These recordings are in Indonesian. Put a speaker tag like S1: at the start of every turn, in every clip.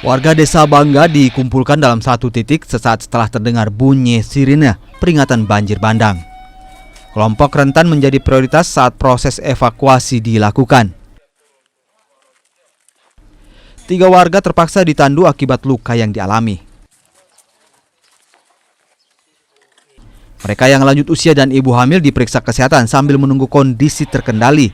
S1: Warga Desa Bangga dikumpulkan dalam satu titik sesaat setelah terdengar bunyi sirine peringatan banjir bandang. Kelompok rentan menjadi prioritas saat proses evakuasi dilakukan. 3 warga terpaksa ditandu akibat luka yang dialami. Mereka yang lanjut usia dan ibu hamil diperiksa kesehatan sambil menunggu kondisi terkendali.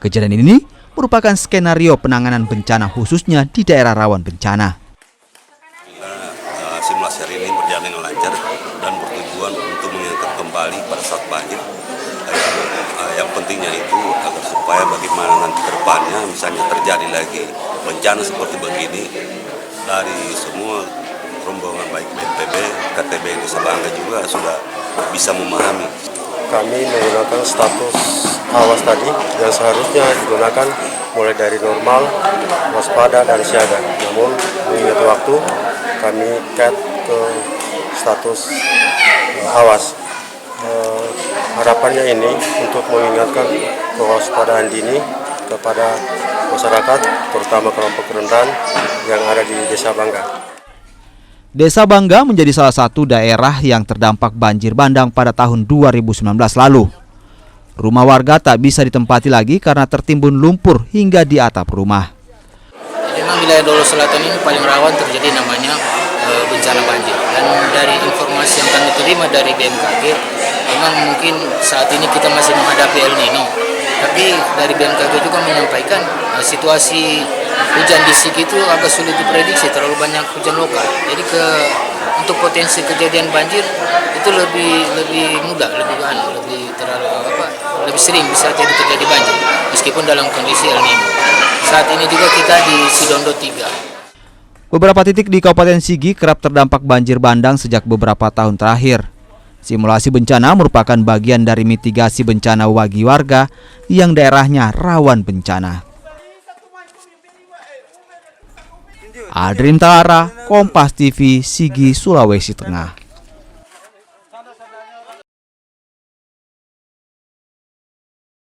S1: Kejadian ini merupakan skenario penanganan bencana khususnya di daerah rawan bencana.
S2: Simulasi hari ini berjalan dengan lancar dan bertujuan untuk mengingatkan kembali pada saat banjir. Yang pentingnya itu agar supaya bagaimana nanti ke depannya misalnya terjadi lagi bencana seperti begini, dari semua rombongan baik BNPB, KTB Desa Bangga juga sudah bisa memahami.
S3: Kami menggunakan status awas tadi yang seharusnya digunakan mulai dari normal, waspada, dan siaga. Namun mengingat waktu, kami cut ke status awas. Harapannya ini untuk mengingatkan kewaspadaan dini kepada masyarakat, terutama kelompok rentan yang ada di Desa Bangga.
S1: Desa Bangga menjadi salah satu daerah yang terdampak banjir bandang pada tahun 2019 lalu. Rumah warga tak bisa ditempati lagi karena tertimbun lumpur hingga di atap rumah.
S4: Memang wilayah Dolo Selatan ini paling rawan terjadi namanya bencana banjir. Dan dari informasi yang kami terima dari BMKG, memang mungkin saat ini kita masih menghadapi El Nino. Tapi dari BMKG juga menyampaikan situasi hujan di Sigi itu agak sulit diprediksi, terlalu banyak hujan lokal. Jadi untuk potensi kejadian banjir itu lebih mudah, lebih sering bisa terjadi banjir meskipun dalam kondisi El Nino. Saat ini juga kita di Sidondo 3.
S1: Beberapa titik di Kabupaten Sigi kerap terdampak banjir bandang sejak beberapa tahun terakhir. Simulasi bencana merupakan bagian dari mitigasi bencana bagi warga yang daerahnya rawan bencana. Adrin Talara, Kompas TV, Sigi, Sulawesi Tengah.